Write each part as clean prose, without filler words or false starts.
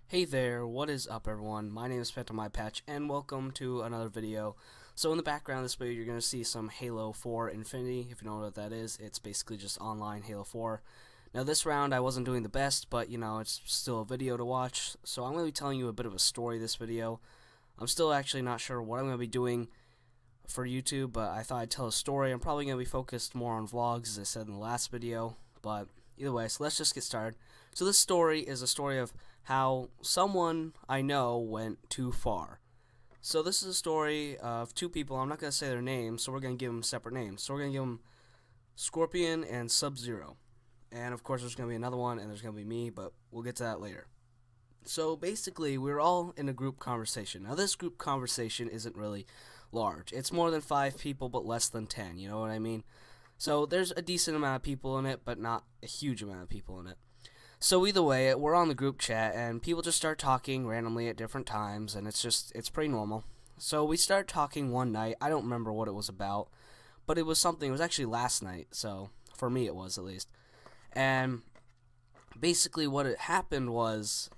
Hey there, what is up everyone? My name is PhantomEyePatch and welcome to another video. So in the background of this video you're going to see some Halo 4 Infinity. If you don't know what that is, it's basically just online Halo 4. Now this round I wasn't doing the best, but you know, it's still a video to watch. So I'm going to be telling you a bit of a story this video. I'm still actually not sure what I'm going to be doing for YouTube, but I thought I'd tell a story. I'm probably going to be focused more on vlogs as I said in the last video, but either way, so let's just get started. So this story is a story of how someone I know went too far. So this is a story of two people. I'm not going to say their names, so we're going to give them separate names. So we're going to give them Scorpion and Sub-Zero. And of course there's going to be another one, and there's going to be me, but we'll get to that later. So basically, we're all in a group conversation. Now this group conversation isn't really large. It's more than 5 people, but less than 10, you know what I mean? So there's a decent amount of people in it, but not a huge amount of people in it. So either way, we're on the group chat, and people just start talking randomly at different times, and it's pretty normal. So we start talking one night. I don't remember what it was about, but it was something. It was actually last night, so for me it was at least. And basically what had happened was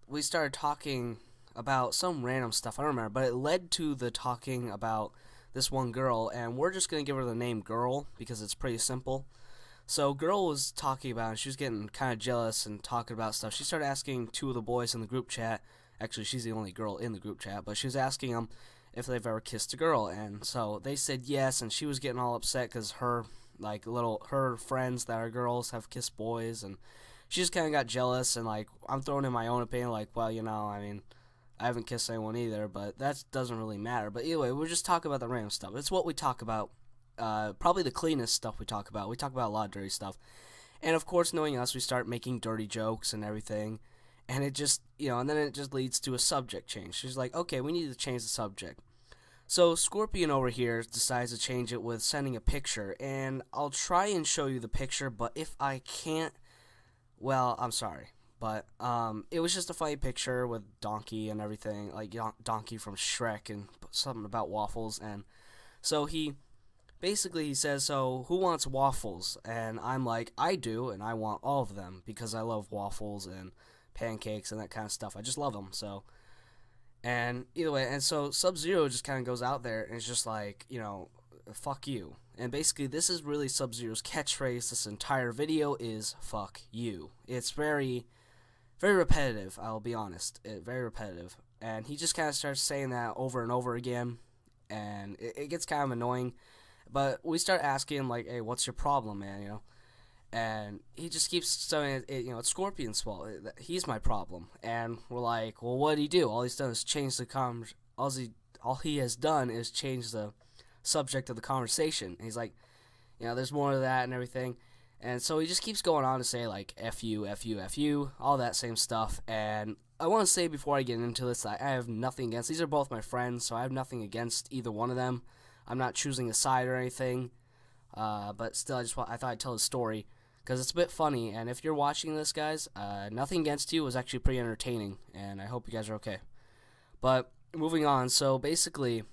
we started talking about some random stuff. I don't remember, but it led to the talking about this one girl, and we're just going to give her the name Girl because it's pretty simple. So Girl was talking about it. She was getting kind of jealous and talking about stuff. She started asking two of the boys in the group chat. Actually, she's the only girl in the group chat, but she was asking them if they've ever kissed a girl, and so they said yes, and she was getting all upset because her friends that are girls have kissed boys, and she just kind of got jealous, and I'm throwing in my own opinion, well, I mean, I haven't kissed anyone either, but that doesn't really matter. But anyway, we're just talking about the random stuff. It's what we talk about. Probably the cleanest stuff we talk about. We talk about a lot of dirty stuff. And of course, knowing us, we start making dirty jokes and everything. And it just, and then it just leads to a subject change. She's like, okay, we need to change the subject. So Scorpion over here decides to change it with sending a picture. And I'll try and show you the picture, but if I can't, well, I'm sorry. But it was just a funny picture with Donkey and everything, like Donkey from Shrek and something about waffles. And so he says, so who wants waffles? And I'm like, I do, and I want all of them because I love waffles and pancakes and that kind of stuff. I just love them. So, and either way, and so Sub-Zero just kind of goes out there and it's just like, fuck you. And basically, this is really Sub-Zero's catchphrase. This entire video is fuck you. It's very, very repetitive, I'll be honest. Very repetitive. And he just kind of starts saying that over and over again, and it gets kind of annoying. But we start asking, like, hey, what's your problem, man, And he just keeps saying, it's Scorpion's fault. He's my problem. And we're like, well, what did he do? All he's done is change the all he has done is change the subject of the conversation. And he's like, there's more to that and everything. And so he just keeps going on to say, like, F you, F you, F you, all that same stuff. And I want to say before I get into this, I have nothing against. These are both my friends, so I have nothing against either one of them. I'm not choosing a side or anything, but still, I thought I'd tell the story because it's a bit funny. And if you're watching this, guys, nothing against you. It was actually pretty entertaining, and I hope you guys are okay. But moving on, so basically,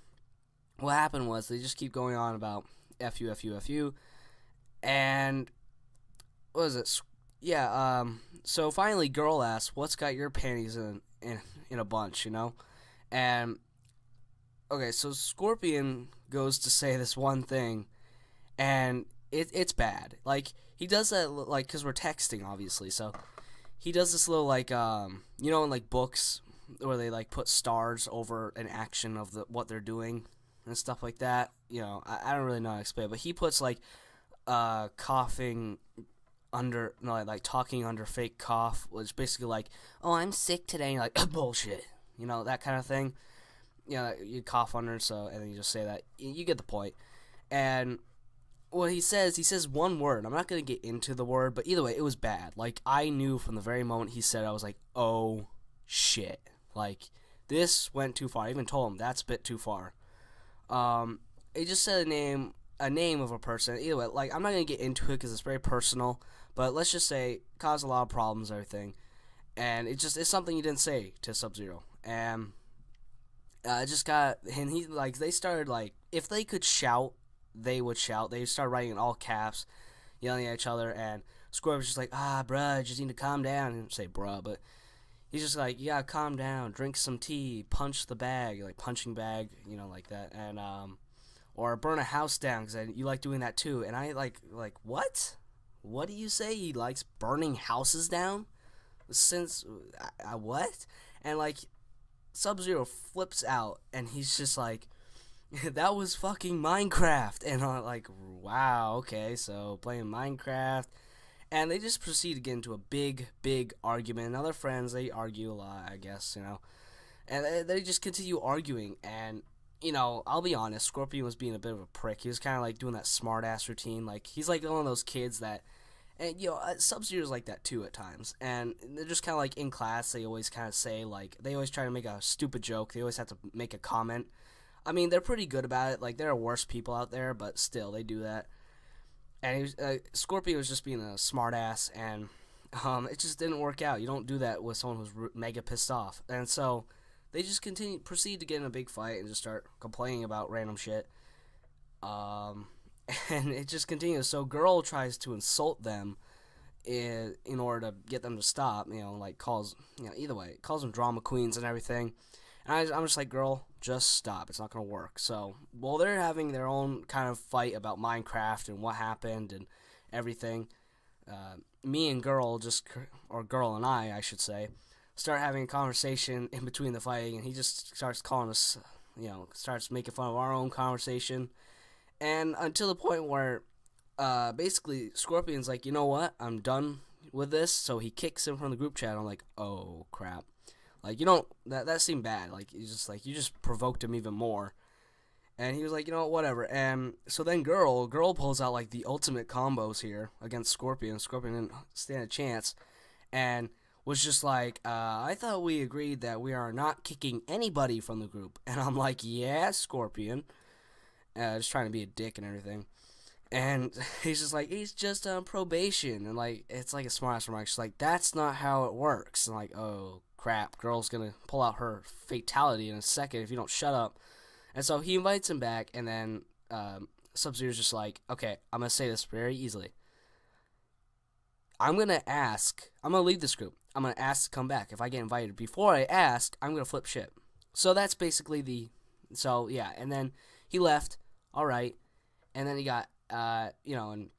what happened was they just keep going on about F you, F you, F you, and what was it? Yeah. So finally, Girl asks, "What's got your panties in a bunch?" And okay, so Scorpion goes to say this one thing, and it's bad. Like, he does that, like, because we're texting, obviously, so he does this little, like, in, like, books, where they, like, put stars over an action of what they're doing, and stuff like that. I don't really know how to explain it, but he puts, like, coughing under, no, like, talking under fake cough, which basically, like, oh, I'm sick today, and you're like, bullshit, that kind of thing. You cough under, and then you just say that. You get the point. And what he says one word. I'm not going to get into the word, but either way, it was bad. Like, I knew from the very moment he said it, I was like, oh, shit. Like, this went too far. I even told him, that's a bit too far. He just said a name of a person. Either way, like, I'm not going to get into it because it's very personal, but let's just say, caused a lot of problems and everything. And it's something you didn't say to Sub-Zero. And they started, like, if they could shout, they would shout. They started writing in all caps, yelling at each other, and Scorpion's just like, bruh, just need to calm down, and say bruh, but he's just like, you gotta calm down, drink some tea, punch the bag, like punching bag, like that, and or burn a house down because you like doing that too. And I like what? What do you say? He likes burning houses down? Since what? And like Sub-Zero flips out and he's just like, that was fucking Minecraft. And I'm like, wow, okay, so playing Minecraft. And they just proceed to get into a big argument. And other friends, they argue a lot, I guess, and they just continue arguing. And I'll be honest, Scorpion was being a bit of a prick. He was kind of like doing that smart ass routine. Like, he's like one of those kids that, and Sub-Zero's like that too at times. And they're just kind of like in class, they always kind of say, like, they always try to make a stupid joke. They always have to make a comment. I mean, they're pretty good about it. Like, there are worse people out there, but still, they do that. And Scorpion was just being a smart ass, and it just didn't work out. You don't do that with someone who's mega pissed off. And so they just proceed to get in a big fight and just start complaining about random shit. And it just continues. So Girl tries to insult them in order to get them to stop. Like calls, either way, calls them drama queens and everything. And I'm just like, girl, just stop. It's not going to work. So while they're having their own kind of fight about Minecraft and what happened and everything, me and Girl Girl and I should say, start having a conversation in between the fighting, and he just starts calling us, starts making fun of our own conversation. And until the point where basically Scorpion's like, you know what, I'm done with this. So he kicks him from the group chat. I'm like, oh crap. Like, that seemed bad. Like, you just provoked him even more. And he was like, whatever. And so then Girl pulls out like the ultimate combos here against Scorpion. Scorpion didn't stand a chance, and was just like, I thought we agreed that we are not kicking anybody from the group. And I'm like, yeah, Scorpion. Just trying to be a dick and everything. And he's just like, he's just on probation. And like, it's like a smart ass remark. She's like, that's not how it works. And like, oh crap, Girl's gonna pull out her fatality in a second if you don't shut up. And so he invites him back, and then Sub-Zero's just like, okay, I'm gonna say this very easily. I'm gonna leave this group. I'm gonna ask to come back. If I get invited before I ask, I'm gonna flip shit. So that's basically yeah. And then he left. All right. And then he got, and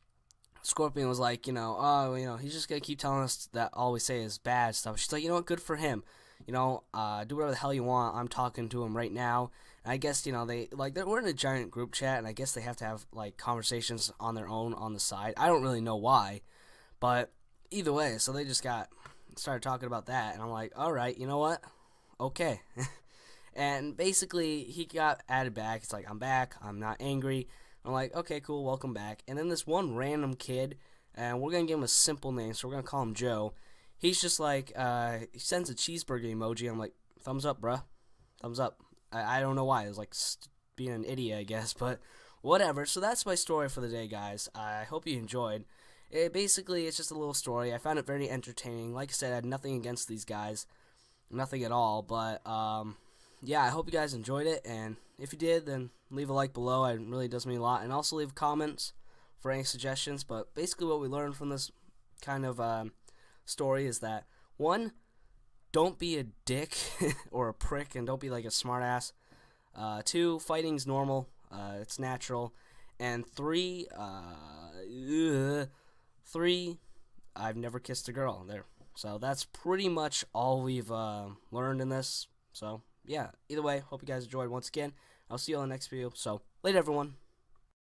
Scorpion was like, he's just gonna keep telling us that all we say is bad stuff. She's like, what, good for him. Do whatever the hell you want. I'm talking to him right now. And I guess, we're in a giant group chat, and I guess they have to have, like, conversations on their own on the side. I don't really know why, but either way, so they just started talking about that, and I'm like, all right, you know what? Okay. And basically, he got added back. It's like, I'm back. I'm not angry. I'm like, okay, cool, welcome back. And then this one random kid, and we're going to give him a simple name, so we're going to call him Joe. He's just like, he sends a cheeseburger emoji. I'm like, thumbs up, bruh. Thumbs up. I don't know why. It was like being an idiot, I guess, but whatever. So that's my story for the day, guys. I hope you enjoyed. Basically, it's just a little story. I found it very entertaining. Like I said, I had nothing against these guys. Nothing at all, but, yeah, I hope you guys enjoyed it, and if you did, then leave a like below. It really does mean a lot, and also leave comments for any suggestions. But basically what we learned from this kind of story is that, 1, don't be a dick or a prick, and don't be like a smartass. 2, fighting's normal, it's natural. And 3, I've never kissed a girl there. So that's pretty much all we've learned in this. So yeah, either way, hope you guys enjoyed once again. I'll see you on the next video. So later, everyone.